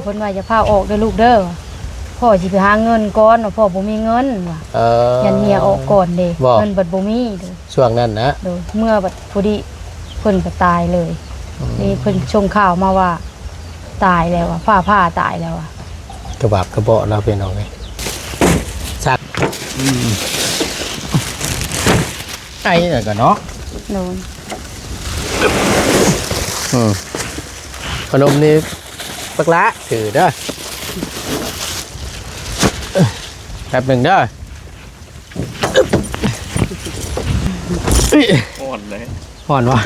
เพิ่นว่าจะพาออกเด้อลูกเด้อพ่อสิไปหาเงินก่อนพ่อบ่มีเงินว่ะยันเมียออกก่อนเด้เงินบัดบ่มีเด้อช่วงนั้นนะโดยเมื่อบัดพอดีเพิ่นก็ตายเลยนี่เพิ่นชงข่าวมาว่าตายแล้วอ่ะผ้าตายแล้วอ่ะกระบาบกระเบาะเราเป็นเอาไงสักไอ้เนี่ยก็เนาะโดนขนมนี่ปักละถือเด้อแป๊บหนึ่งเด้ออ่อนเลยอ่อนวะ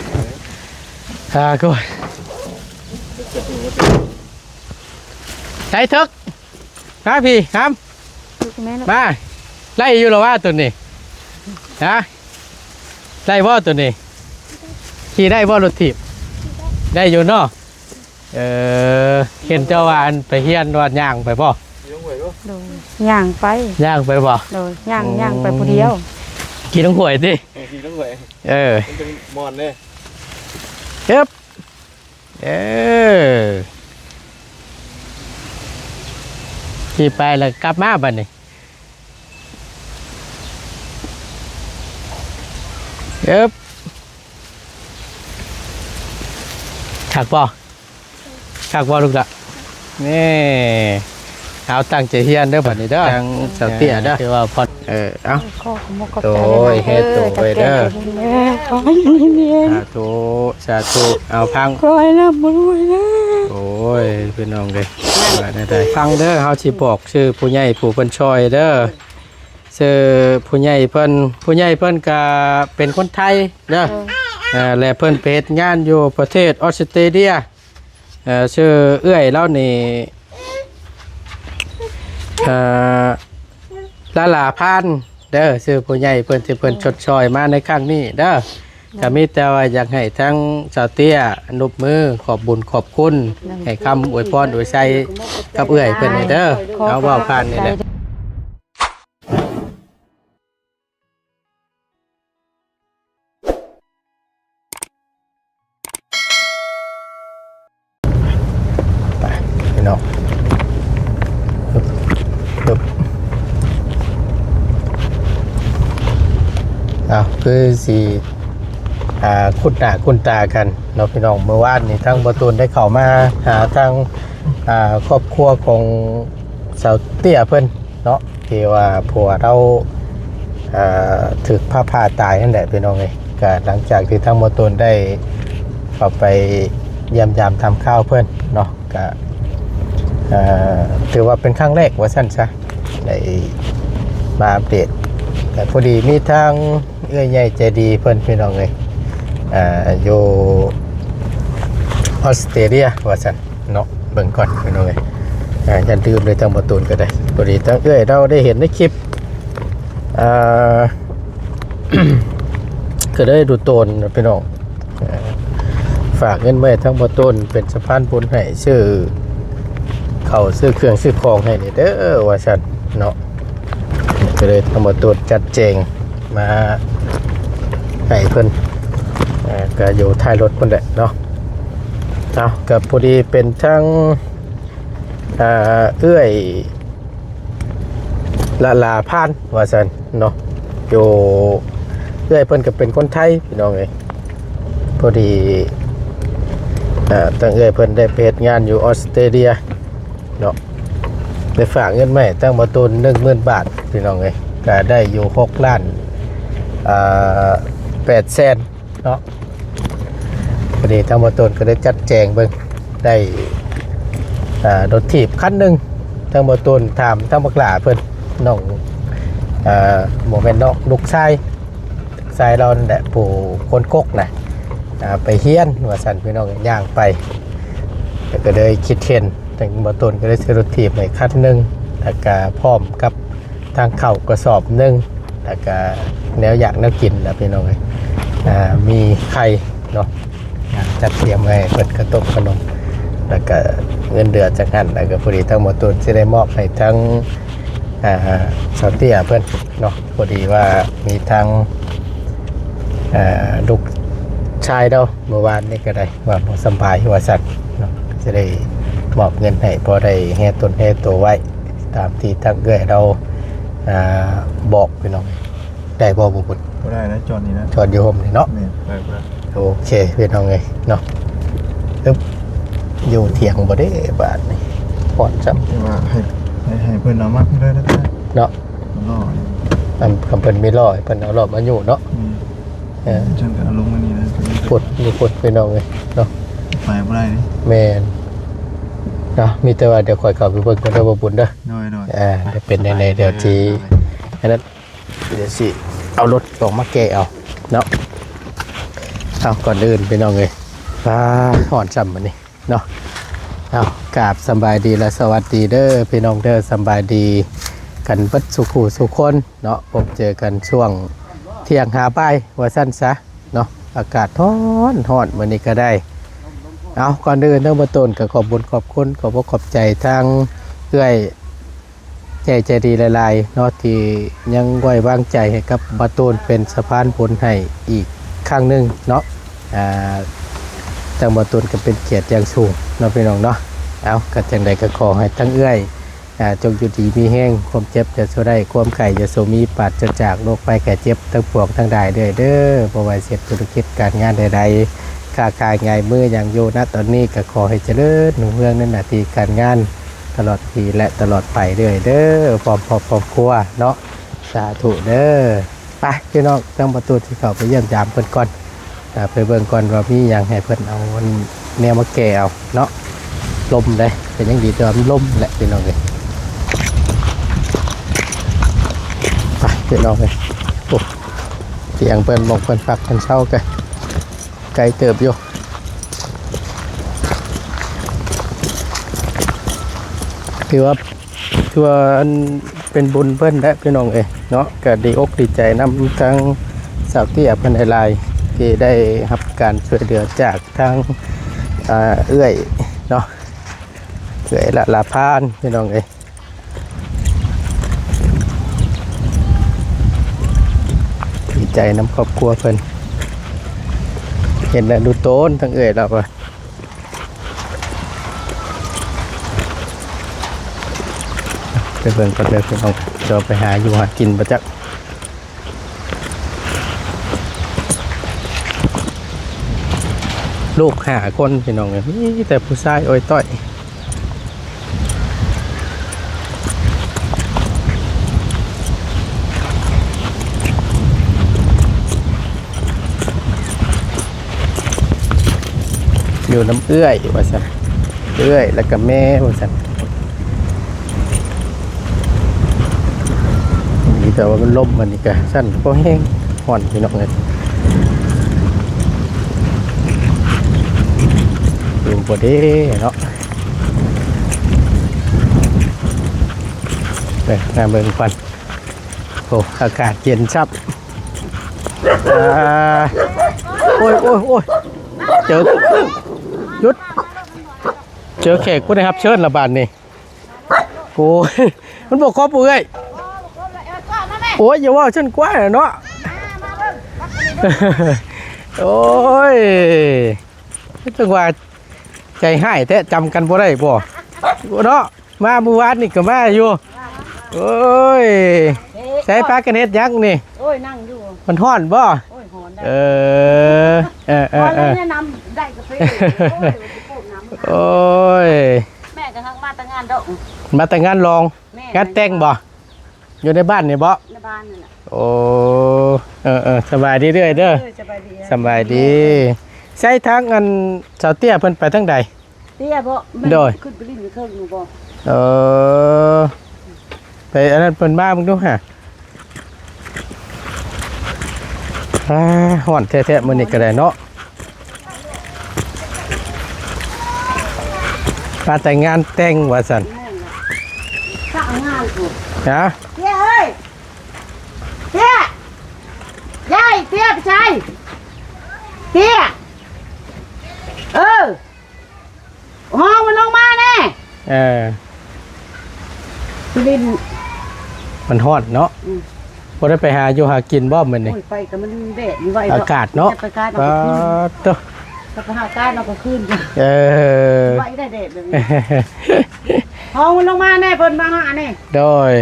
กูใช้ทึกครับพี่ครับมาไล่อยู่หรอว่าตัวนี้ฮะไล่ว่าตัวนี้ขี่ได้ว่ารถถีบได้อยู่เนาะเห็นเจ้าวานไปเฮียนวานย่างไปบ่ย่างไปบ่ย่างไปผู้เดียวขี่ต้องหวยสิขี่ต้องหวยมันเป็นมอนเลยขี่ไปแล้วกลับมาบ้านนี่ขักบ่ลูกละนี่เอาตั้งใจเฮียนเด้อบัดนี้เด้อทางสาวเตี้ยเด้อที่ว่าพอเอาโตยเฮ็ดโตไปเด้อสาธุเอาพังคอยนะบ่รวยนะโอ้ยพี่น้องเด้ได้ฟังเด้อเฮาสิบอกชื่อผู้ใหญ่ผู้เพิ่นช่วยเด้อชื่อผู้ใหญ่เพิ่นก็เป็นคนไทยเด้อและเพิ่นไปเฮ็ดงานอยู่ประเทศออสเตรเลียชื่อเอื้อยเล่านี่ลาพันเด้อชื่อผู้ใหญ่เพิ่นที่เพิ่นชดช่วยมาในครั้งนี้เด้อก็มีแต่ว่าอยากให้ทั้งชาวเตี้ยอนุบมือขอบบุญขอบคุณให้คำอวยพรอวยชัยกับเอื้อยเพิ่นเด้อเอาเว้าผ่านนี่แหละเนาะคือสีคุ้นตากันเนาะพี่น้องเมื่อวานนี่ทั้งประตูนได้เข้ามาหาทางครอบครัวของสาวเตี้ยเพิ่นเนาะที่ว่าผัวเราถึกผ้าตายนั่นแหละพี่น้องเลยก็หลังจากที่ทั้งประตูนได้เข้าไปเยี่ยมยามทำข้าวเพิ่นเนาะก็ถือว่าเป็นครั้งแรกว่าสั้นซะได้มาอัปเดตแต่พอดีมีทางเอื้อยใหญ่ใจดีเพิ่นพี่น้องเลยอยู่ออสเตรเลียว่าสั้นเนาะเบิ่งก่อนพี่น้องเลยอย่าลืมเลยทางประตูนก็ได้พอดีทางเอื้อยเราได้เห็นในคลิปก็ได้ดูโตนพี่น้องฝากเงินไว้ทั้งประตูนเป็นสะพานบุญให้ชื่อเขาซื้อเครื่องซื้อของให้นี่เด้อว่าซั่นเนาะก็เลยทำมาตรวจจัดแจงมาให้เพิ่นก็อยู่ท้ายรถเพิ่นแหละเนาะเอากับพอดีเป็นทั้งเอื้อยลาพานว่าซั่นเนาะอยู่เอื้อยเพิ่นก็เป็นคนไทยพี่น้องเอ้ยพอดีตั้งเอื้อยเพิ่นได้ไปเฮ็ดงานอยู่ออสเตรเลียเนาะได้ฝากเงินใหม่ตั้งมาตุน10,000 บาทพี่น้องเลยก็ได้อยู่6 ล้าน8 แสนเนาะพอดีทั้งมาตุนก็ได้จัดแจงเบิ่งได้รถถีบคันหนึ่งทั้งมาตุนถามทั้งบักหลาเพิ่นน้องโมเมนต์น้องลูกชายเราแหละผู้คนกกนะไปเฮียนว่าสั่นพี่น้องย่างไปก็เลยคิดเห็นแต่งบ่ต้นก็ได้ซื้อรถถีบไปคันหนึ่งแล้วก็พร้อมกับทางเข่ากระสอบหนึ่งแล้วก็แนวอยากแนวกินนะพี่น้องเลยมีไข่เนาะจัดเตรียมไว้เปิดกระตุกขนมแล้วก็เงินเดือนจากนั้นแล้วก็พอดีทั้งหมดต้นจะได้มอบให้ทั้งสาวเตี้ยเพื่อนเนาะพอดีว่ามีทั้งลูกชายเราเมื่อวานนี่ก็ได้ว่าสบายหัวสัตว์เนาะจะได้ มอบเงินให้พอได้แห่ต้นแห่ตัวไว้ตามที่ทางเอื้อยเราบอกพี่น้องได้บ่บุญ บ่ได้นะจอดนี่นะ จอดอยู่ห่มนี่เนาะ แม่นไปบ่ได้ โอเคพี่น้องเอ้ยเนาะอึ๊บอยู่เถียงบ่ได้บาดนี่พอดซ้ำ แต่ว่าให้เพิ่นเอามาเพิ่นได้แล้ว เนาะ รอ คำเพิ่นมีล้อให้เพิ่นเอาล้อมาอยู่เนาะ จังก็เอาลงมานี่นะ พูดมีพูดพี่น้องเอ้ยเนาะ ไปบ่ได้นี่ แม่นเนาะมีแต่ว่าเดี๋ยวคอยเข้าไปเบิ่งกันเด้อบ่บุญเด้อ น้อย เดี๋ยวเป็นในเดี๋ยวทีอันนั้นเดี๋ยวสิเอารถออกมาแกะเอาเนาะเอาก่อนอื่นพี่น้องเอ้ยฟ้าห่อนซ้ำบัดนี้เนาะเอากราบสำบายดีและสวัสดีเด้อพี่น้องเด้อสำบายดีกันเบิดสุขุสุขคนเนาะพบเจอกันช่วงเที่ยงหาบ่ายว่าสั้นซะเนาะอากาศร้อนมื้อนี้ก็ได้เอาก่อนอื่นเริ่มต้นก็ขอบคุญขอบคุณขอบใจทางเอื้อยใจดีหลายๆเนาะที่ยังไว้วางใจให้กับบาตูนเป็นสะพานบุญให้อีกครั้งหนึงเนาะทางบาตูนก็เป็นเกียรติอย่างสูงเนาะพี่น้องเนาะเอาก็จังใดก็ขอให้ทั้งเอื้อยจงอยู่ดีมีแห้งความเจ็บจะสู้ได้ความไข่จะสูมีปราศจากโรคภัยแก่เจ็บทั้งปวงทั้งใดเด้อบ่ว่าเสียธุรกิจการงานใดๆค้าขายง่ายมืออย่างอยู่ณตอนนี้ก็ขอให้เจริญรุ่งเรืองในหน้าที่การงานตลอดปีและตลอดไปเด้อพร้อมครัวเนาะสาธุเด้อไปพี่น้องตั้งประตูที่เขาไปเยี่ยมยามเพิ่นก่อนไปเบิ่งก่อนว่ามีหยังให้เพิ่นเอาแนวมาแก่เอาเนาะลมได้เป็นยังดีแต่ว่ามันลมแหละพี่น้องเอ้ยไปพี่น้องเอ้ยโอ้เสียงเพิ่นบอกเพิ่นพักเพิ่นเช้ากันไกลเติบอยู่คือว่าอันเป็นบุญเพิ่นและพี่น้องเอ้ยเนาะก็ดีอกดีใจนำทั้งสาวเตี้ยเพิ่นหลายๆที่ได้รับการช่วยเหลือจากทางเอื้อยเนาะเอื้อยละพานพี่น้องเอ้ยดีใจนำครอบครัวเพิ่นเห็นแล้วดูโต้นทั้งเอื้อยแล้วว่าไปเบิ่งก่อนเด้อพี่น้องเราไปหาอยู่หากินประจักลูก5 คนพี่น้องเนี่ยมีแต่ผู้ชายอ้อยต้อยอยู่น้ำเอื้อยว่าซั่นเอื้อยแล้วก็แม่ว่าซั่นนี่แต่ว่ามันลมมันนี่ก็สั้นก็แห้งห่อนพี่น้องเลยอยู่บ่ได้เนาะงานเบิ่งควันโอ้อากาศเย็นซับโอ้ยเจอหยุดเจอแขกผู้ใดครับเชิญระบาดนี่โอ้ยมันบอกครบเอ้ยโอ้ยอย่าว่าฉันกว้าเนาะโอ้ยจังว่าใจให้แท้จำกันบ่ได้บ่เนาะมาเมื่อวานนี่ก็มาอยู่โอ้ยใช้ปลากันเฮ็ดยักษ์นี่โอ้ยนั่งอยู่มันฮ้อนบ่โอ้ยหอนได้แนะนำได้กาแฟโอ้ยแม่ก็ทั้งมาแต่งานดอก มาแต่งงานรองงานแต่งบ่อยู่ในบ้านนี่บ่ในบ้านนั่นแหละโอ้สบายดีเรื่อยเด้อสบายดีใช้ทางอันสาวเตี้ยเพิ่นไปทางใดเตี้ยบ่โดยขึ้นไปลิ้นเครื่องหนูบ่ไปอันนั้นเพิ่นมามึงดูฮะฮ้อนแท้ๆมื้อนี้ก็ได้เนาะมาแต่งงานแต่งว่าซั่นสั่งงานกูฮะเตี้ยเอ้ยเตี้ยยายเตี้ยไปใช้เตี้ยห้องมันลงมาแน่ลิ้นมันฮ้อนเนาะบ่ได้ไปหาอยู่หากินบ่มื้อนี้ไปก็มันแดดอยู่ไว้อากาศเนาะไป ถ้าไปหาการเราก็ขึ้น เออ ไว้ได้เด็ดแบบนี้ห้องมันลงมาแน่เพิ่นมาหาแน่ โดย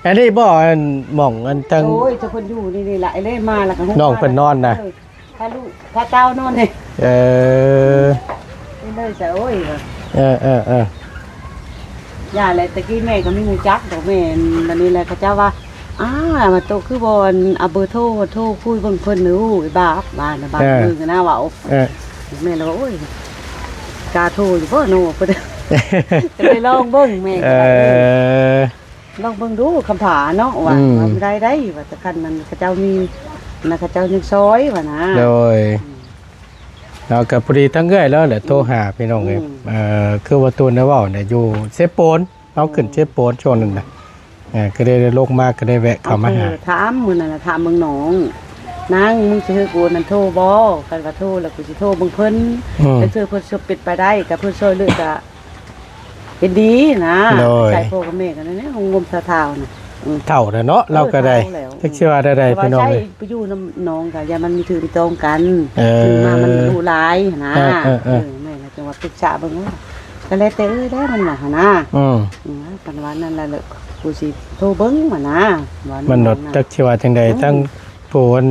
อันนี้บ่อันหม่องอันตั้ง โอ้ยจะเพิ่นอยู่นี่แหละไอ้เล่มาแล้วก็ น้องเพิ่นนอนน่ะ ถ้าลูกถ้าเจ้านอนนี่ เออ นี่เลยจะโอ้ย เออ ย่าเลยตะกี้แม่ก็ไม่รู้จักดอกแม่วันนี้แหละเขาเจ้าว่ามาโตคือบอลเอาเบอร์โทรคุยเบิ่งเพิ่นนู้ไอ้บ้าบ้านบ้านมึงนะว่า เออ แม่เลยว่าโอ้ยกาโทรอยู่บ่โน่เพิ่นจะไปลองเบิ่งแม่ เอ ก็ได้ อ ลองเบิ่งดูคำถาเนาะว่าได้ว่าแต่คันนั้นเขาเจ้ามีนะเขาเจ้ายังซอยว่านะ โดยเรากับพอดีทั้งเอ้อยแล้วแหละโทรหาพี่น้องเอ้ยคือว่าตัวนะเว้าเนี่ยอยู่เซโปนเอาขึ้นเซโปนช่วงนึงน่ะก็ได้ลงมาก็ได้แวะเข้ามาหา ถามมื้อนั้นน่ะถามเมืองหนองนางมึงสิให้กูนั่นโทรบ่กันว่าโทรแล้วกูสิโทรเบิ่งเพิ่นแต่เธอเพิ่นสิปิดไปได้ก็เพิ่นช่วยเหลือก็เฮ็ดดีนะใส่พ่อกับแม่กันนั่นงมสะเท้าน่ะ เท่าแล้วเนาะเราก็ได้จักสิว่าได้พี่น้อง ใช่ เอ้ย ไปอยู่น้ำน้องก็อย่ามันมีถือมีตรงกัน ถึ ถึงมามันรู้หลายนะ ๆ แม่ก็จังว่าปรึกษาเบิ่งว่าก็แล้วแต่ได้มันน่ะนะ ปันวันนั้นแหละกูสิโทรเบิ้งมานะ มันดจักสิว่าจังใดทั้งผู้อัน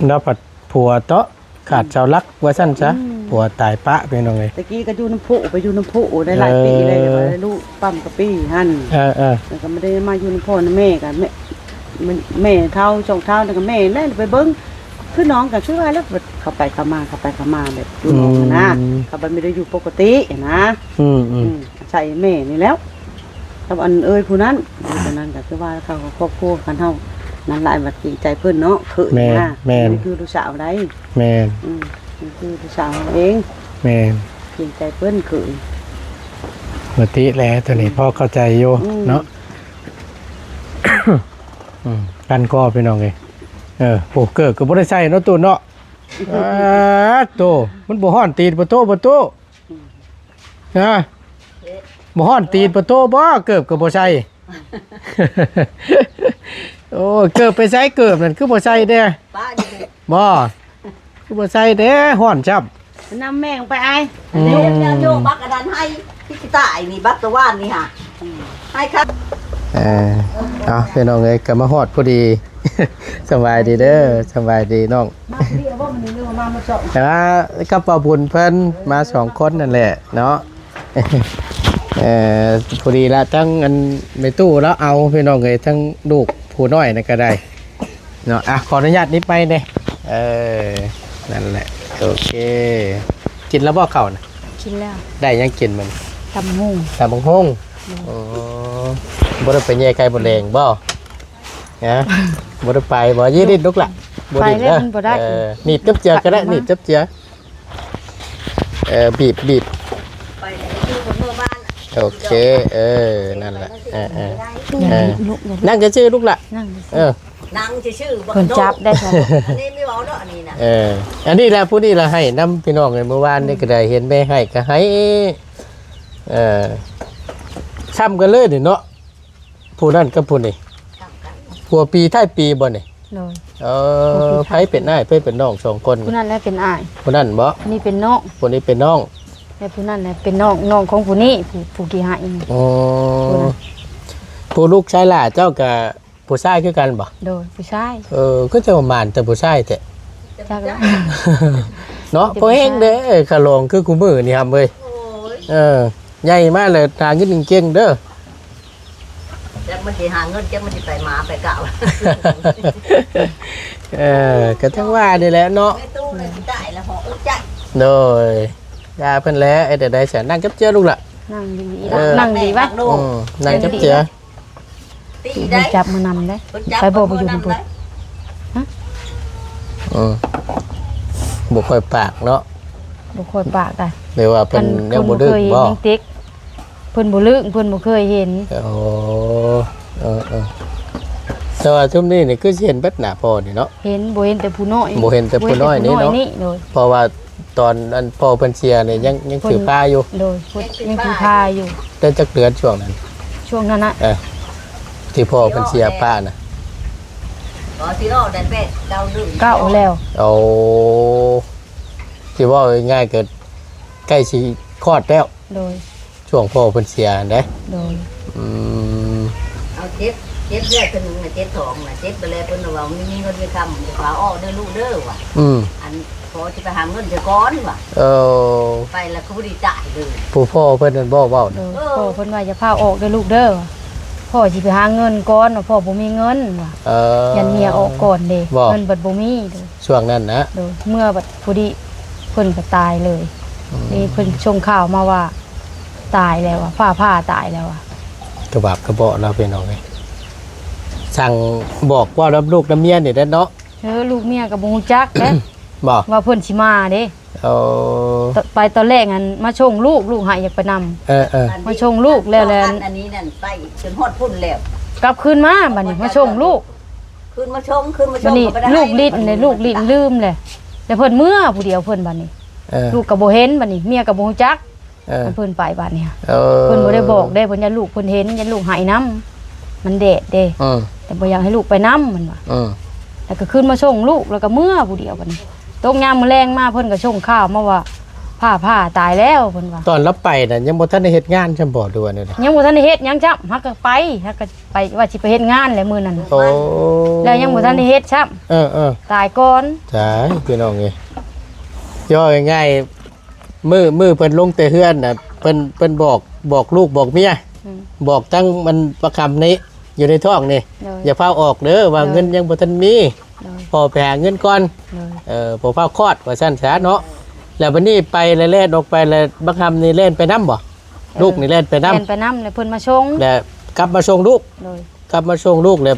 นับผัดผัวเตาะขาดเสาหลักว่าซั่นซะผัวตายปะพี่น้องเอ้ย ตะกี้ก็อยู่น้ำพุไปอยู่น้ำพุได้หลายปีเลยมาได้ลูกปั๊มกะปี้หั่นแล้วก็ไม่ได้มาอยู่น้ำพ่อน้ำแม่กันแม่เท่าช่องเท่าแล้วก็แม่แล้วไปเบิ้งคือน้องก็ช่วยแล้วเข้าไปเข้ามาแบบอยู่น้องนะเขาไม่ได้อยู่ปกตินะใส่แม่นี่แล้วกับอันเอ้ยผู้นั้นผู้นั้นก็คือว่าเขาครอบครัวกันเฮานั่นหลายบัดจริงใจเพิ่นเนาะคือนะนี่คือลูกสาวได้ แม่น นี่คือลูกสาวเอง แม่น จริงใจเพิ่นคือ มติแล้วตัวนี้พ่อเข้าใจอยู่เนาะกันก็พี่น้องเอ้ยโอ้เกิดก็บ่ได้ใส่เนาะตัวเนาะโตมันบ่ฮ้อนตีนบ่โตนะบ่ฮ้อนตีนบ่โตบ่เกิบก็บ่ใส่ โอ้เกิบไปใส่เกิบนั่นคือบ่ใส่เด้บ่คือบ่ใส่เด้ฮ้อนจับ นำแม่งไปไอ้ โยกบักกระดานให้ที่ตายนี่บักตะวันนี่ฮะให้ครับ เอาพี่น้องเอ้ยก็มาฮอดพอดี สบายดีเด้อสบายดีน้อง มาเรียกว่ามันนี่เรื่องมาสอง กับป้าบุญเพิ่นมา2คนนั่นแหละเนาะ พอดีละทั้งอันในตู้แล้วเอาพี่น้องเอ้ยทั้งลูกผู้น้อยนั่นก็ได้เนาะขออนุญาตนิดไปเด้นั่นแหละโอเคกินแล้วบ่เข้านะ กินแล้ว ได้ยังกินมัน ตำหุ่ง ตำบักหุ่งอ๋อบ่ได้ไปแย่ไก่บ่แดงบ่ฮะบ่ได้ไปบ่ยีดิดลูกล่ะ ไปเล่นบ่ได้ หนีบจับเจือก็ได้หนีบจับเจือบีบ ไปที่คนเมื่อบ้าน โอเคนั่นแหละลูก นั่งจะชื่อลูกล่ะ นั่ง นางจะชื่อ เพิ่นจับได้ค่ะ อันนี้ไม่บอกเนาะอันนี้นะ อันนี้แหละผู้นี้ละให้น้ำพี่น้องเลยเมื่อวานนี่ก็ได้เห็นแม่ให้ก็ให้ซ้ำกันเลยเนาะผู้นั่นกับผู้นี่ผัวปีท้ายปีบ่นี่ เลย ไผเป็นอ้ายไผเป็นน้อง2คน ผู้นั้นแหละเป็นอ้าย ผู้นั้นบ่ นี่เป็นน้อง ผู้นี้เป็นน้อง แต่ผู้นั้นแหละเป็นน้องของผู้นี้ผู้กี่หาย อ๋อผู้ลูกชายหล่าเจ้ากับผู้ชายคือกันบ่ โดยผู้ชาย ก็จะประมาณแต่ผู้ชายแต่ จักแล้ว เนาะพอแห้งเด้อขะลองคือกูมือนี่ครับเว้ย โอ้ย ใหญ่มากเลยทางขึ้นเก่งเด้อ จะมันจะหาเงินจะมันจะไปมาไปเก่า ก็ทั้งว่านี่แหละเนาะ ไม่ตู้เลยที่ได้แล้วหออึดใจ โดยยาเพิ่นแล้วไอ้แต่ได้แสนนั่งกับเจ้าลูกล่ะ นั่งดีนั่งดีวะ นั่งกับเจ้า ตี มั ได้ นจับมือนำได้ ไปบอกไปอยู่บนปุ๊บ บ่ค่อยปากเนาะ บ่ค่อยปากได้ เดี๋ยวว่าเพิ่นยังบ่ดึกบ่ ยังติ๊กเพิ่นบ่ลึกเพิ่นบ่เคยเห็น โอ้แต่ว่าช่วงนี้นี่คือสิเห็นเบิดหน้าพ่อนี่เนาะ เห็นบ่เห็นแต่ผู้น้อย บ่เห็นแต่ผู้น้อยนี่เนาะ โดย เพราะว่าตอนอันพ่อเพิ่นเสียนี่ยังถือผ้าอยู่ โดยยังถือผ้าอยู่ แต่จักเดือนช่วงนั้น ช่วงนั้นนะ ที่พ่อเพิ่นเสียป้าน่ะ ขอที่รอดันเป็ดเดาดึง เก้าแล้ว เอา สิว่าง่ายๆเกิดใกล้สิคลอดแล้ว โดย ช่วงพ่อเพิ่นเสียเด้ โดย อืม เอาเจ็บแรกคนนึงน่ะเจ็บท้องน่ะเจ็บไปแล้วเพิ่นว่ามีเงินมีคำจะฝาออกเด้อลูกเด้อว่ะ อืม อันพอสิไปหาเงินจะก้อนว่ะ เออ ไปแล้วก็บ่ได้จ่ายเลย ผู้พ่อเพิ่นนั่นบ่เว้า โด นะ ยพ่อเพิ่นว่าจะพาออกเด้อลูกเด้อพ่อสิไปหาเงินก่อนพ่อบ่มีเงินว่ะ เออ ยันเมียออกก่อนเด้ บ่ เงินบัดบ่มีเด้อ ช่วงนั้นนะ โดยเมื่อบัดผู้ดีเพิ่นก็ตายเลยนี่เพิ่นชงข่าวมาว่าตายแล้วอ่ะผ้าตายแล้วอ่ะ กระบาบกระเบาะเราเป็นเอาไงสั่งบอกว่ารับลูกน้ำเมียนี่ได้เนาะ ลูกเมียก็บ่ฮู้จักเด้ บอก ว่าเพิ่นสิมาเด้ เอา ไปตอนแรกอันมาชงลูกหายอยากไปนำ เออ มาชงลูกแล้ว อันนี้นั่นไปจนฮอดพุ่นแล้ว กลับคืนมาบัดนี้มาชงลูก ขึ้นมาชม บัดนี้ลูกลิ้นเลยลูกลิ้นลืมเลยแล้วเพิ่นเมื่อผู้เดียวเพิ่นบัดนี้ เออ ลูกก็บ่เห็นบัดนี้เมียก็บ่ฮู้จัก เออ เพิ่นไปบัดนี้ เออ เพิ่นบ่ได้บอกได้เพิ่นยันลูกเพิ่นเห็นยันลูกหายน้ำมันแดดเด้ อืม แต่บ่อยากให้ลูกไปน้ำมันว่า อืม แล้วก็ขึ้นมาชงลูกแล้วก็เมื่อผู้เดียวบัดนี้ตกยามมื้อแรงมาเพิ่นก็ชงข้าวมาว่าผ้าตายแล้วเพิ่นว่า ตอนรับไปน่ะยังบ่ทันได้เฮ็ดงานจำบ่ด้วยนี่นะ ยังบ่ทันได้เฮ็ดหยังจ้ำฮักก็ไปว่าสิไปเฮ็ดงานแหละมื้อนั้น โอ้ แล้วยังบ่ทันได้เฮ็ดซ้ำ เออ ตายก่อน จ้าพี่น้องเอ้ยย่อง่ายๆมือเพิ่นลงแต่เฮือนน่ะเพิ่นบอกลูกบอกเมีย อืม บอกทั้งมันประคำนี้อยู่ในท้องนี่ เลย อย่าพาออกเด้อว่า เลย เงินยังบ่ทันมี เลย พอไปหาเงินก่อน เลย พอพาคลอดว่าซั่นซะเนาะแล้วบัดนี้ไปแล้วแล่นออกไปแล้วบักคำนี่เล่นไปนํบ่ลูกนี่เล่นไปนํ เล่นไปน้ำเลยเพิ่นมาชง แล้วกลับมาส่งลูก เลย กลับมาส่งลูกแล้ว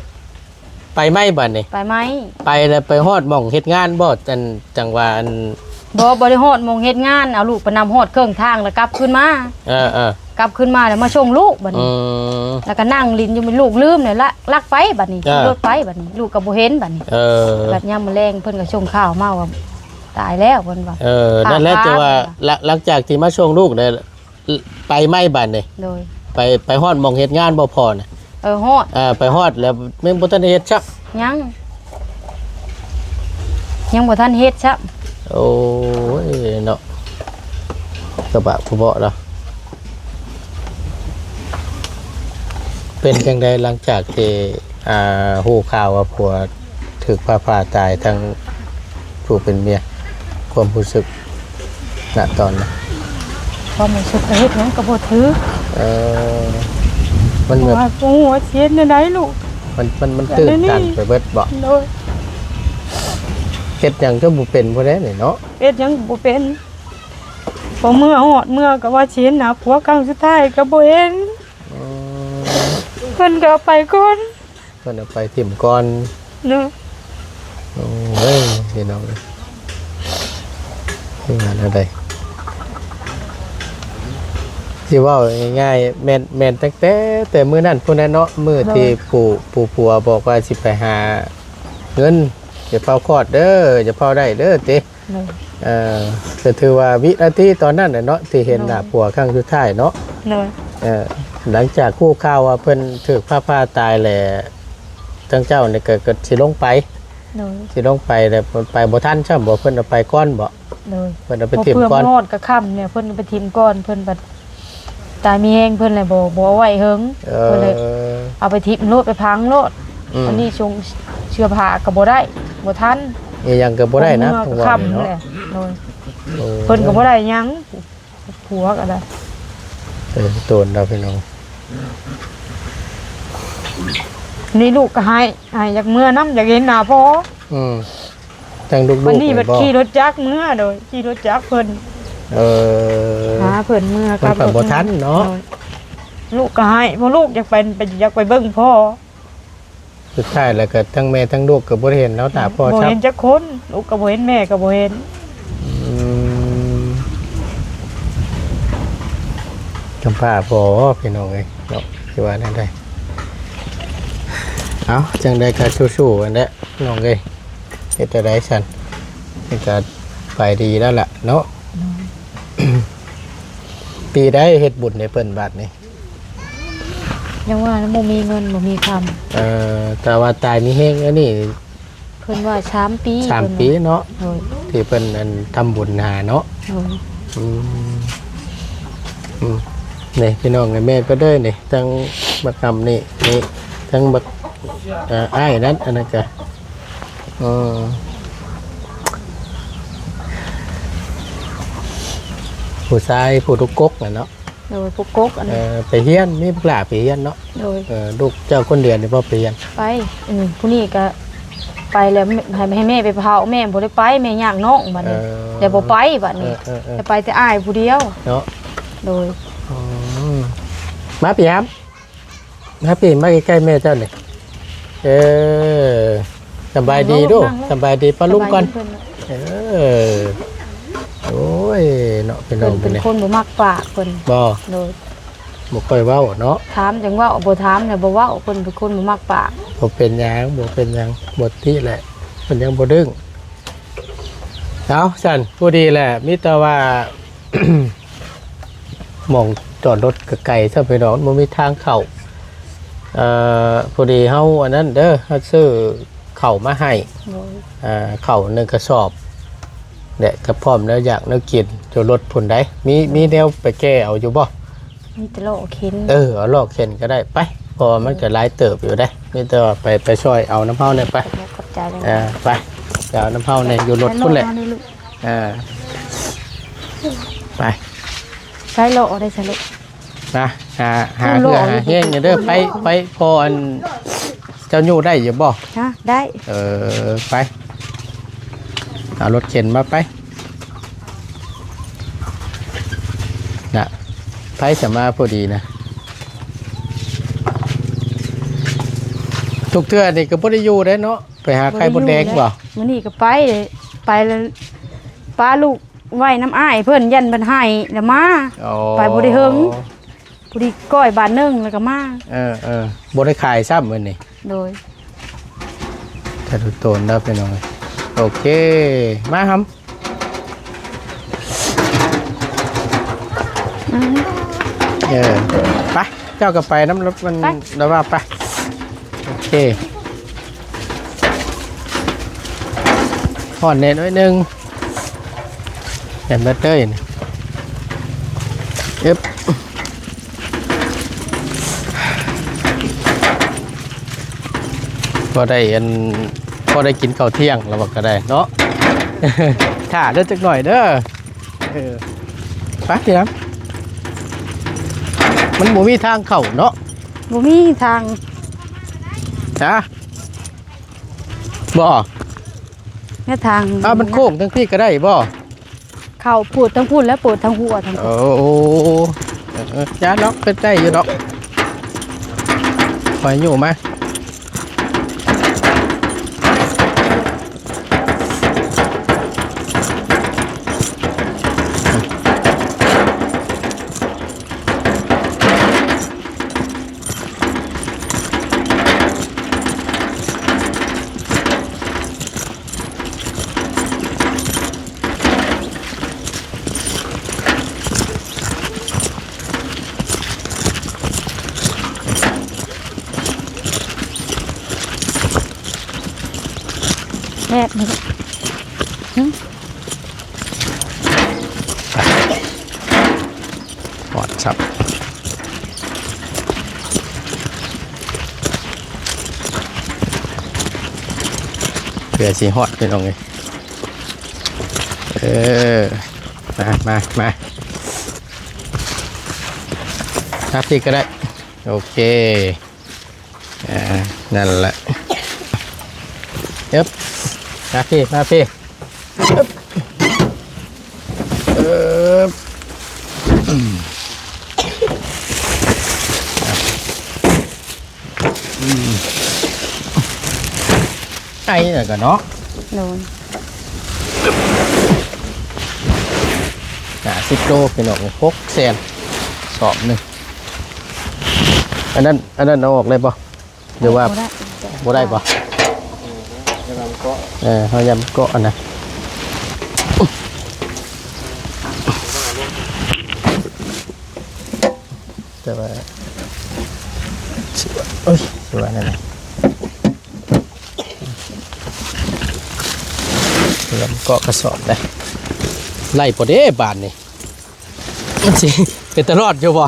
ไปไหมบัดนี้ ไปไหม ไปแล้วไปฮอดหม่องเฮ็ดงานบ่จังหวะอัน บ่ได้ฮอดโมงเฮ็ดงานเอาลูกไปนำฮอดเครื่องทางแล้วกลับขึ้นมา เออ กลับขึ้นมาแล้วมาชงลูกบัด อื นี้ ม แล้วก็นั่งลิ้นอยู่มีลูกลืมเลยลักไปบัดนี้ อ่า รถไปบัดนี้ลูกก็บ่เห็นบัดนี้ เออ แบบยามมื้อแลงเพิ่นก็ชงข้าวมาว่าตายแล้วเพิ่นว่า นั่นแหละ พา จะว่าหลังจากที่มาส่งลูกเนี่ยไปไหมบัดนี่ โดย ไปฮอดหม่องเฮ็ดงานบ่พอน่ะ ฮอด ไปฮอดแล้วแม่นบ่ทันได้เฮ็ดซัก ยังบ่ทันเฮ็ดซะ โอ้ยเนาะกระบะผู้เบาะเนาะเป็นจังไดหลังจากที่ฮู้ข่าวว่าผัวถูกผ่าตายทั้งผู้เป็นเมียความรู้สึกณตอนนั้น พอมันสุกเฮ็ดหยังก็บ่ถือ เออมันแบบ ว่าหัวเสียนได้ลูก มันตื่นตันไปเบิดบ่ โดย เฮ็ดหยังก็บ่เป็นบ่ได้นี่เนาะ เฮ็ดหยังบ่เป็นพอเมื่อฮอดเมื่อก็ว่าสิเห็นหน้าผัวครั้งสุดท้ายก็บ่เห็น อืม เพิ่นก็เอาไปก่อน เพิ่นเอาไปถิ่มก่อน เนาะ โอ้ยพี่น้องคืองานอะไรสิเว่าง่ายๆแม่นตั้งแต่มื้อนั้นพุ่นน่ะเนาะมื้อที่ปู่ผัวบอกว่าสิไปหาเงินอย่าเฝ้าคลอดเด้ออย่าเฝ้าได้เด้อติ เนาะ ก็ถือว่าวินาทีตอนนั้นน่ะเนาะที่เห็นหน้าผัวครั้งสุดท้ายเนาะ เนาะ หลังจากคู่ข่าวว่าเพิ่นถูกผ้าตายแหละทั้งเจ้านี่ก็สิลงไป เนาะ สิลงไปแล้วเพิ่นไปบ่ทันใช่บ่เพิ่นเอาไปก่อนบ่ เนาะ เพิ่นเอาไป พอ ถิ่ม เพื่อ ก่อน นอดก็ค่ำเนี่ยเพิ่นไปทิมก่อนเพิ่นบัดตายมีแฮงเพิ่นเลยบ่เอาไว้เฮิง เอ เพิ่นเลย อ เอาไปทิมโลดไปพังโลด อืม อันนี้ชงเชื้อผ้าก็บ่ได้บ่ทัน อีหยังก็บ่ได้นะ เพิ่ ทั้ง น วัน ก็ นี่ ค่ำ เนาะ แหละโดย โอ้ เพิ่นก็บ่ได้หยังผัวก็ได้ โดนเราพี่น้อง นี่ลูกก็ให้อยากเมื่อน้ำอยากเห็นหน้าพ่อ อืมทั้งลูกๆ วันนี้บัด บ่ ขี่รถจักรเมื่อโดยขี่รถจักรเพิ่น เออ หาเพิ่นเมื่อ มันก็บ่ทันเนาะ ลูกก็ให้เพราะลูกอยากไปเบิ่งพ่อ สุดท้ายแล้วก็ทั้งแม่ทั้งลูกก็บ่ได้เห็นแล้วหน้าพ่อ บ่ ชับ เห็นจักคนลูกก็บ่เห็นแม่ก็บ่เห็น อืมกำพร้าบ่พี่น้องเอ้ยเนาะสิว่าได้เอาจังได๋ก็สู้ๆอันเด้อน้องเอ้ยเฮ็ดได้ซั่นนี่ก็ไปดีแล้วล่ะเนาะ ปีได้เฮ็ดบุญในเพิ่นบาทนี่ ยังว่าบ่มีเงินบ่มีคำ แต่ว่าตายมีแฮงอันนี้ พิ่นว่า3 ปี 3 ปีเนาะ โดย ที่เพิ่นอันทำบุญหาเนาะ โดย นี่พี่น้องไอ้แม่ก็เด้อนี่ทั้งบักกำนี่ทั้งบักอ้ายนั้นอันนั้นก็ผู้ชายผู้ทุกกกน่ะเนาะ โดยปุกกกอันนี้ ไปเฮียนมีบักหลาไปเฮียนเนาะ โดย ลูกเจ้าคนเดียวนี่บ่ไปเฮียน ไปผู้นี้ก็ไปแล้วให้แม่ไปเผาแม่บ่ได้ไปแม่ย่างน้องบัดนี้แต่บ่ไปบัดนี้จะไปแต่อ้ายผู้เดียว เนาะ โดย มาพี่ครับมาพี่มาใกล้ๆแม่เจ้านี่สบายดีดูสบายดีปะลุงก่อนโอ้ยเนาะเป็นน้อง เป็น นี่ คนบ่มักปากเพิ่น บ่ โดย บ่ค่อยเว้าเนาะ ถามจังว่าบ่ถามเนี่ยบ่เว้าเพิ่นเป็นคนบ่มักปาก บ่เป็นหยังบ่เป็นหยังหมดที่แหละเพิ่นยังบ่ดึงเอาสั่นผู้ดีแหละมีแต่ว่า หม่องจอดรถไกลๆซะไปดอกบ่มีทางเข้าพอดีเฮาอันนั้นเด้อเฮาซื้อข้าวมาให้ โดย ข้าว1กระสอบเด็กก็พร้อมแล้วอยากแนวกินจะรถพุ่นได้มีแนวไปแก้เอาอยู่บ่ มีแต่โลเข็น เอาลอกเข็นก็ได้ไปเพราะว่ามันก็หลายเติบอยู่ได้มีแต่ว่าไปช่วยเอาน้ำเฮาเนี่ยไป ขอบใจเลย ไปเอาน้ำเฮาเนี่ยอยู่รถพุ่นแหละไป ใช้โลได้ใช้โล นะหาเพื่อหาแห้งอย่าเด้อไปพออันเจ้าอยู่ได้อยู่บ่ ฮะได้ ไปเอารถเข็นมาไปนะไปจะมาพอดีนะทุกเทื่อนี่ก็บ่ได้อยู่ได้เนาะไปหาไข่มดแดงบ่ มื้อนี้ก็ไปแล้วป้าลูกไว้น้ำอ้ายเพิ่นยันเพิ่นให้แล้วมาไปบ่ได้เฮิงบ่ได้ก้อยบาทนึงแล้วก็มาบ่ได้ขายซ้ำมื้อนี้ โดย ถ้าดูโตนแล้วไปหน่อยโอเคมาครับไปเจ้าก็ไปน้ำรถมันแล้วว่าไปโอเคห่อนเน็ตไว้นึงเห็นแบตเตอร์นี่พอได้กินข้าวเที่ยงแล้วก็ได้เนาะ ถ่าเด้อจักหน่อยเด้อไปพี่น้ำมันบ่มีทางเข้าเนาะ บ่มีทาง บ่ แม่ทาง มันโค้งทั้งพี่ก็ได้บ่ เข้าปวดทั้งพูดและปวดทั้งหัวทั้ง โอ้ยาล็อกเป็นได้อยู่ดอกคอยอยู่มาแม่นี่หอดชับเพื่อสีหอดเป็นองไงมาทับที่ก็ได้โอเคนั่นแหละมาพี่ไอ้เนี่ยก็เนาะโดน10 โลเป็นออก6 แสนสอบหนึ่งอันนั้นเอาออกเลยป่ะหรือว่าบ่ได้ป่ะเขายำเกาะนะแต่ว่าสวยนั่นแหละ เตรียมเกาะกระสอบเลยไล่พอดีบานนี่มันสิเป็นตลอดอยู่บ่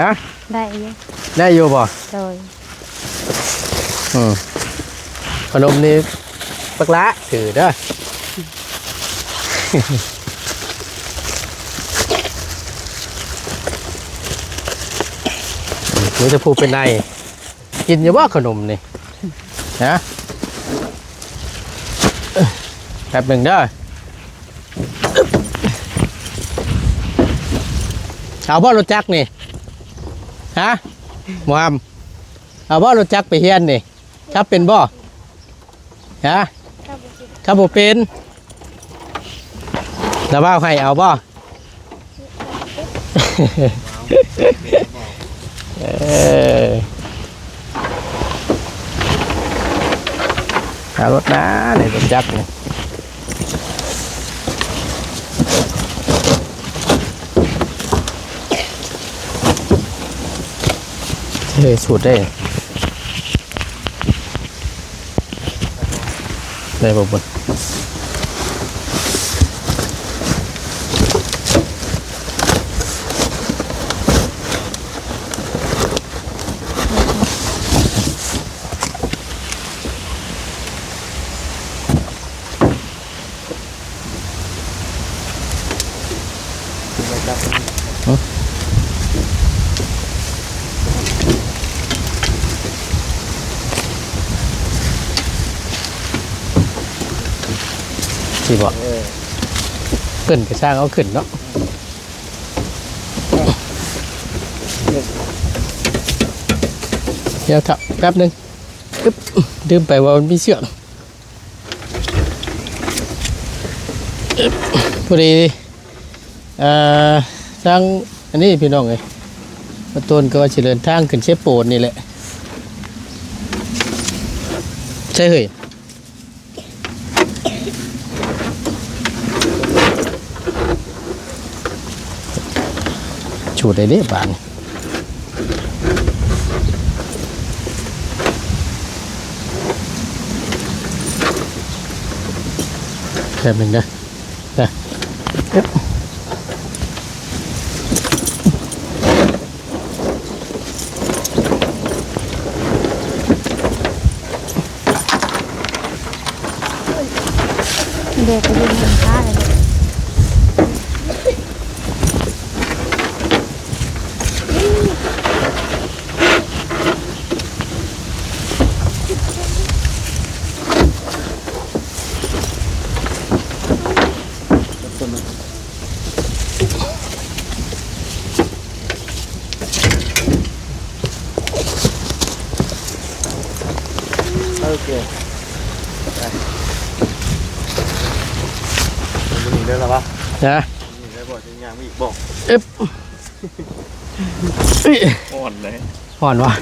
ฮะ ได้อยู่ ได้อยู่บ่ โดย ขนมนี่ปักละถือเด้อนี่จะพูดเป็นไงกินอยู่ว่าขนมนี่นะแป๊บหนึ่งเด้อเอาบ่รถจักรนี่ฮะหมอมเอาบ่รถจักรไปเฮียนนี่ครับเป็นบ่ฮะครับบ่เป็นแล้วว่าใครเอาบ่เอารถนะนี่รถจักรนี่เฮ้ยสูตรได้บ่บ่สิบ่ขึ้นกระช่างเอาขึ้นเนาะเดี๋ยวถับแป๊บนึงอึ๊บดื่มไปว่ามันมีเสือกพอดีทางอันนี้พี่น้องเลยมาต้นก็ว่าเฉลินทางขึ้นเชฟโปนนี่แหละใช่เหรอชูได้เด้บานแค่นึงนะนะเด็กไปยืนหน้าค้าเลย โอเคนี่ได้แล้วปะ นะ นี่ได้บอกจริงยังมีอีกบอก อึ๊บ อ่อนเลย ห่อนวะ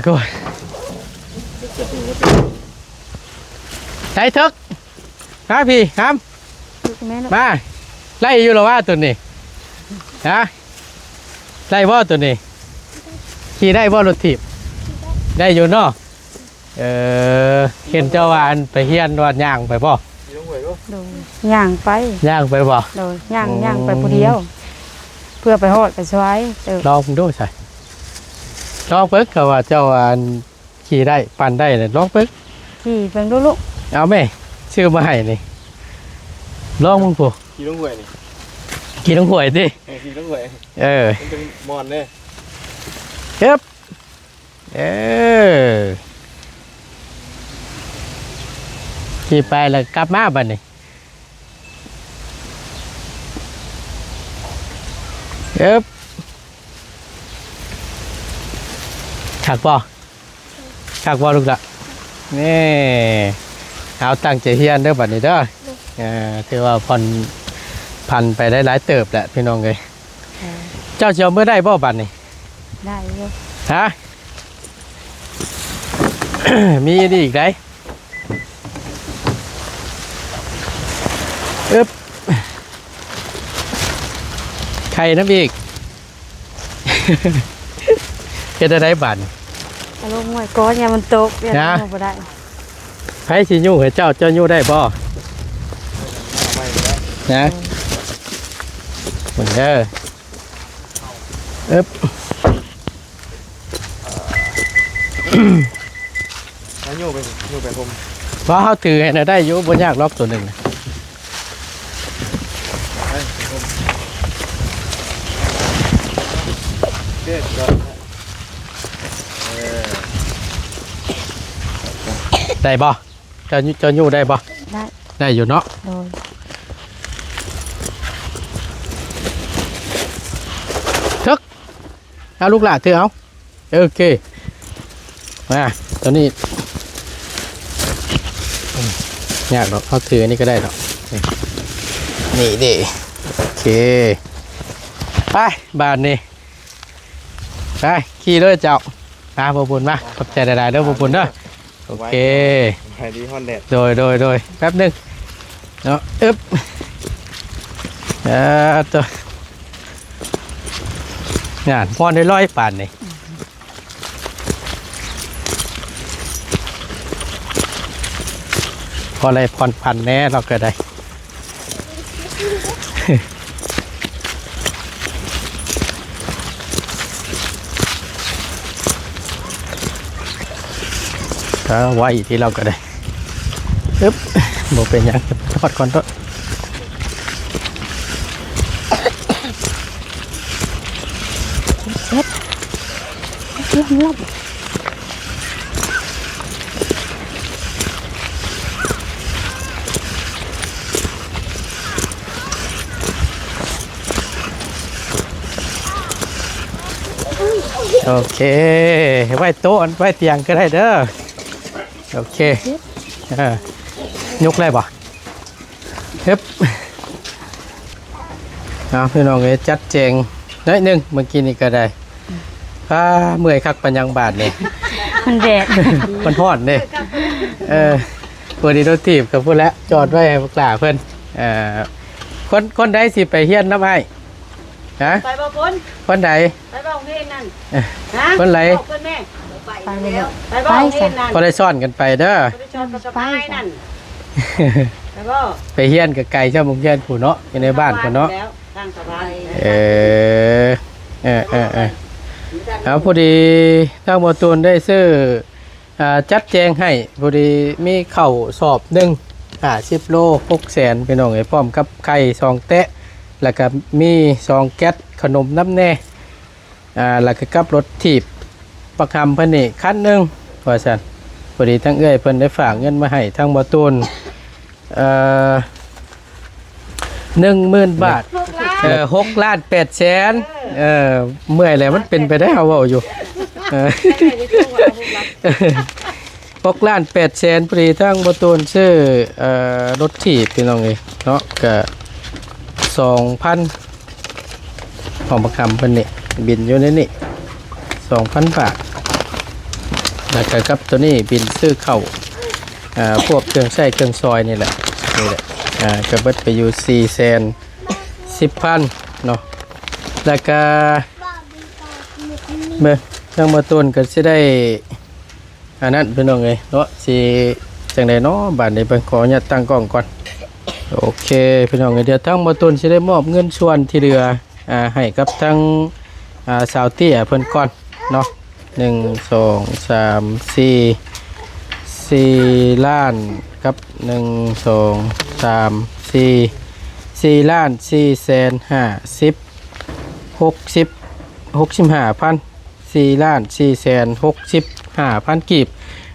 ก็ใช้ทึกครับพี่ครับ ลูกแม่ลูก มาไล่อยู่หรอว่าตัวนี้ฮะไล่ว่าตัวนี้ขี่ได้ว่ารถถีบได้อยู่เนาะเห็นเจ้าวานไปเฮียนวานย่างไปป่ะ พี่ต้องไหวก็ โดยย่างไป ย่างไปป่ะ โดยย่างไปผู้เดียว เพื่อไปฮอดไปช่วยลองดูใช่ลองปึ๊กเขาว่าเจ้าวานขี่ได้ปั่นได้เลยลองปึ๊ก ขี่เพิ่งดูลูก เอาไหมชื่อมาให้นี่ลองมึงผู้ พี่ต้องไหวนี่ ขี่ต้องหวยดิ พี่ต้องไหว เออ มันเป็นมอนเนี่ย เก็บขี่ไปแล้วกลับมาบ้านนี่เก็บขักบ่ลูกละนี่เอาตั้งใจเฮียนเด้อบัดนี้เด้อถือว่าพันไปได้หลายเติบแหละพี่น้องเลยเจ้าเชียวเมื่อได้บ่บัดนี้ ได้อยู่ ฮะ มีดีอีกได้อึ๊บไข่น้ำอีก จะได้บัน อารมณ์หวยก้อนเนี่ยมันตกเนี่ย นะ ลงบ่ได้ ไผสิยู่ให้เจ้ายู่ได้บ่ ไม่แล้ว นะเหมือนเด้ออึ๊บ แล้วโยไปผม ว่าเฮาถือให้น่ะได้อยู่บ่ยากรอบตัวหนึงน่ะ ไปผมเด็ดก่อน ได้บ่เจ้ายู่ได้บ่ ได้ ได้อยู่เนาะ โดย ทึกเอาลูกหลานถือเอาโอเคมาตัวนี้ยากดอกเขาถืออันนี้ก็ได้ดอกนี่ดิโอเคไปบานนี่ไปขี่เลยเจ้ามาบุญมาขอบใจได้ๆเด้อบุญเด้อโอเค ไปดีฮอนแดด โดยแป๊บหนึงเนาะอึ๊บตัวงานพอได้ร้อยป่านนี่พออะไรผ่อนพันแน่เราก็ได้ ก็ไว้ที่เราก็ได้อึ๊บบอกเป็นยังทอดก่อนต้นโอเคไว้โต๊ะไว้เตียงก็ได้เด้อโอเคยกได้ป่ะฮึบเอาพี่น้องเลยจัดแจงน้อยหนึ่งเมื่อกี้นี่ก็ได้เมื่อยคักปัญญังบาทเลย มันแดด มันทอดเนี่ยเปิดดีโดทีบกับพูดแล้วจอดไว้ให้พวกหลาเพื่อนคนใดสิไปเฮียนน้ำไอ้ฮะ ไปบ่พ้น คนใด ไปบ่เฮ็ดนั่น คนไหน เพิ่นแม่ ไปแล้ว ไปบ่เฮ็ดนั่น ก็ได้ซ่อนกันไปเด้อ ไปชอนกับสะพายนั่นไปบ่ ไปเฮียนกับไก่เจ้ามุงเฮียนผู้เนาะอยู่ในบ้านคนเนาะ แล้วตั้งสะพาย เอาพอดีทางบอตูนได้ซื้อจัดแจงให้พอดีมีเข่าสอบหนึ่ง10 โล600,000ไปน้องไอ้พร้อมกับไข่2 แตะแล้วก็มี2 แก๊สขนมน้ำแน่แล้วก็กับรถถีบประคำเพิ่นนี่คันหนึงว่าซั่นพอดีทั้งเอื้อยเพิ่นได้ฝากเงินมาให้ทางบอตูน10,000 บาท6,800,000เมื่อยแล้วมันเป็นไปได้เอาเว้าอยู่6,800,000พอดีทั้งบอตูนซื้อรถถีบพี่น้องเอ้ยเนาะก็2,000หอมประคำเพิ่นนี่บินอยู่ในนี่ 2,000 บาทแล้วก็กับตัวนี้บินซื้อเข้าพวกเครื่องใช้เครื่องซอยนี่แหละก็เบิดไปอยู่410,000เนาะแล้วก็เมื่อทั้งมาต้นก็สิได้อันนั้นพี่น้องเอ้ยเนาะสิจังได๋เนาะบาดนี้เพิ่นขออนุญาตตั้งกล้องก่อนโอเคพี่น้องเอ้ยเดี๋ยวทั้งมาต้นสิได้มอบเงินส่วนที่เหลือให้กับทั้งสาวเตี้ยเพิ่นก่อนเนาะ1 2 3 4ล้านกับ1 2 3 4ล้าน450,065,000 4ล้าน465,000กีบ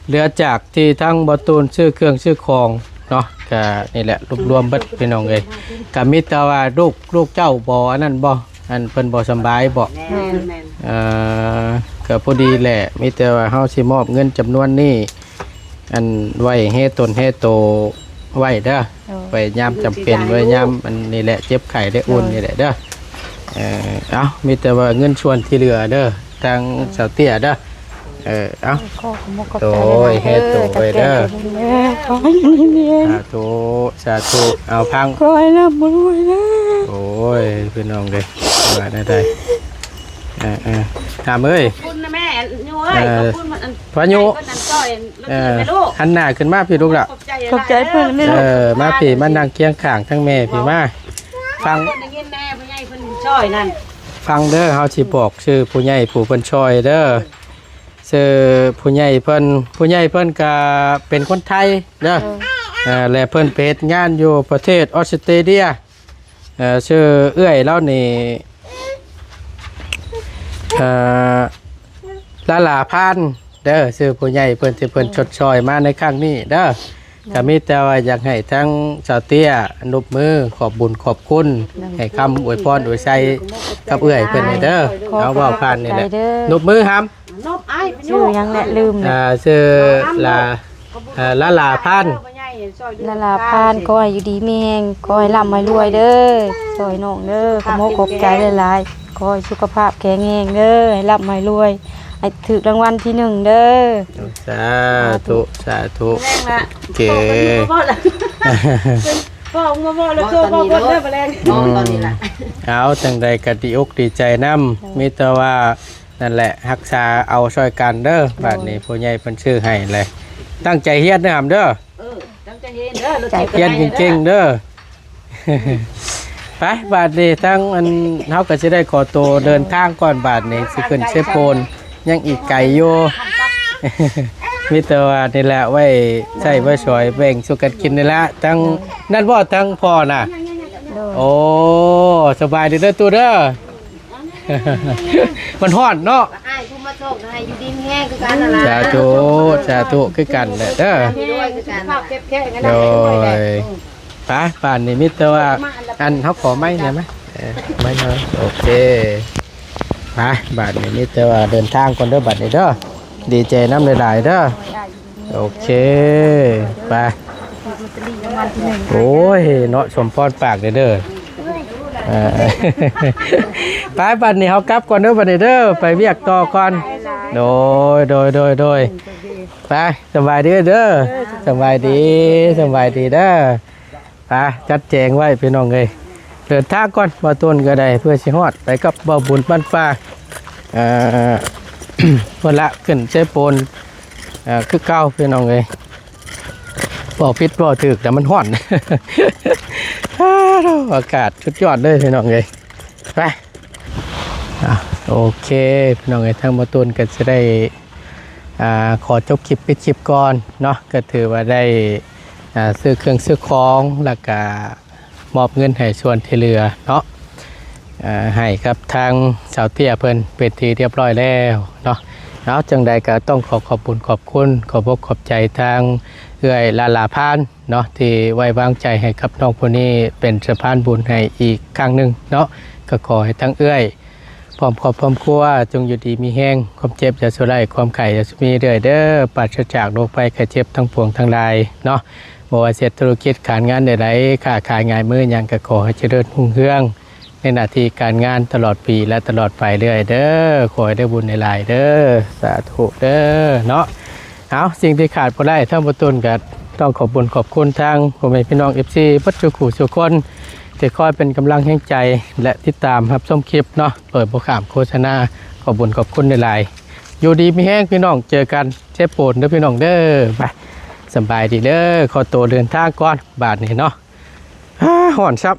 เหลือจากที่ทั้งบอตูนชื่อเครื่องชื่อของเนาะก็นี่แหละรวมๆเบิดพี่น้องเลยก็มีแต่ว่าลูกเจ้าบ่อันนั้นบ่อันเพิ่นบ่สำบายบ่ แม่น ก็พอดีแหละมีแต่ว่าเฮาสิมอบเงินจำนวนนี้อันไว้ให้ตนให้โตไว้เด้อไว้ยามจำเป็นไว้ยามอันนี่แหละเจ็บไข้ได้อุ่นนี่แหละเด้อเอามีแต่ว่าเงินส่วนที่เหลือเด้อทางสาวเตี้ยเด้อเอาโตยให้โตไว้เด้อ ขอให้มีเมีย สาธุเอาพัง ขอให้ร่ำรวยนะ โอ้ยพี่น้องเลยว่าได้ ถามเอ้ย คุณนะแม่ยูเอ้ยขอบคุณมันอัน พายุ เพิ่นอันจ้อยแล้วตื่นไปลูก หันหน้าขึ้นมาพี่ลูกละ ขอบใจเพิ่นไม่รู้ มาพี่มานั่งเคียงข้างทั้งแม่พี่มาฟัง คนได้ยินแน่ผู้ใหญ่เพิ่นจ้อยนั่น ฟังเด้อเฮาสิบอกชื่อผู้ใหญ่ผู้เพิ่นช่วยเด้อชื่อผู้ใหญ่เพิ่นก็เป็นคนไทยเด้อและเพิ่นไปเฮ็ดงานอยู่ประเทศออสเตรเลียชื่อเอื้อยแล้วนี่ลาพันเด้อชื่อผู้ใหญ่เพิ่นที่เพิ่นชดช่วยมาในครั้งนี้เด้อก็มีแต่ว่าอยากให้ทั้งชาวเตี้ยอนุบมือขอบบุญขอบคุณให้คำอวยพรอวยชัยกับเอื้อยเพิ่นนี่เด้อเอาเว้าผ่านนี่แหละนบมือครับ นบอ้าย ชื่อยังแหละลืมเลย ชื่อลาพัน ละลาพานก็ให้อยู่ดีมีแฮงก็ให้ร่ำให้รวยเด้อซอยน้องเด้อขโมยขอบใจหลายๆขอให้สุขภาพแข็งแรงเด้อให้ร่ำให้รวยให้ถูกรางวัลที่1เด้อ สาธุสาธุ แรงละ เก๋ พ่อละพ่อมาบ่แล้วโซ่พ่อคนเด้อบ่แรง น้องตอนนี้ล่ะ เอาจังใดก็ดีอกดีใจนำมีแต่ว่านั่นแหละรักษาเอาช่วยกันเด้อบัดนี้ผู้ใหญ่เพิ่นชื่อให้เลยตั้งใจเฮียนเด้อครับเด้อ ตั้งใจเย็นเด้อรถ เฮียนเก่งๆเด้อ ไปบาดนี้ทั้งอันเฮาก็สิได้ขอตัวเดินทางก่อนบาดนี้สิขึ้นเชฟโปนยังอีกไกลอยู่ มีแต่ว่านี่แหละไว้ใช้ไว้สวยแบ่งสุกันกินนี่ละทั้งนั่นบ่ทั้งพ่อน่ะโอ้สบายดีเด้อตูเด้อ มันฮ้อนเนาะ อ้ายผู้มาโชคให้อยู่ดีมีแห้งคือกันนั่นล่ะ สาธุคือกันแหละเด้อ ด้วยคือกัน ภาพแค่ๆงั้น โดยไปป่านนี้มิตรว่าอันเขาขอไม้หน่อยไหมไม่เนาะโอเคไปบาทนี้มิตรว่าเดินทางก่อนเด้อบัดนี้เด้อดีใจน้ำหลายๆเด้อโอเคไปโอ้ยเนาะสมพรปากเด้อไปบัดนี้เขากลับก่อนเด้อบัดนี้เด้อไปเวียกต่อก่อนโดยไปสบายดีเด้อสบายดีเด้อไปจัดแจงไว้พี่น้องเลยเดินทางก่อนมาต้นก็ได้เพื่อสิฮอดไปกับบ่าวบุญบ้านฟ้าวันละขึ้นเซโปนคือเก้าพี่น้องเลยบ่พิษบ่ถึกแต่มันฮ้อน อากาศชุดยอดเลยพี่น้องเลยไปโอเคพี่น้องเลยทางมาต้นก็จะได้ขอจบคลิปปิดคลิปก่อนเนาะก็ถือว่าได้ซื้อเครื่องซื้อของแล้วก็มอบเงินให้ส่วนที่เหลือเนาะให้ครับทางสาวเตี้ยเพิ่นเป็นทีเรียบร้อยแล้วเนาะแล้วจังใดก็ต้องขอบคุณขอบคุณขอบใจทางเอื้อยลาพานเนาะที่ไว้วางใจให้กับน้องผู้นี้เป็นสะพานบุญให้อีกครั้งหนึ่งเนาะก็ขอให้ทั้งเอื้อยพร้อมครอบพร้อมครัวจงอยู่ดีมีแห้งความเจ็บอย่าสุไลความไข่อย่ามีเรื่อยเด้อปราศจากโรคภัยไข้เจ็บทั้งปวงทั้งหลายเนาะบ่ว่าเสียธุรกิจการงานใดๆค้าขายง่ายมือหยังก็ขอให้เจริญรุ่งเรืองในหน้าที่การงานตลอดปีและตลอดไปเรื่อยเด้อขอให้ได้บุญในหลายเด้อสาธุเด้อเนาะเอาสิ่งที่ขาดบ่ได้ทั้งบ่ต้นก็ต้องขอบคุณทางพ่อแม่พี่น้อง FC ปัจจุบันทุกคนที่คอยเป็นกำลังแห่งใจและติดตามรับชมคลิปเนาะเปิดบ่ข้ามโฆษณาขอบคุณในหลายอยู่ดีมีแห้งพี่น้องเจอกันเจ็บปวดเด้อพี่น้องเด้อไปสบายดีเด้อขอตัวเดินทางก่อนบาดนี้เนาะฮ้อนซับ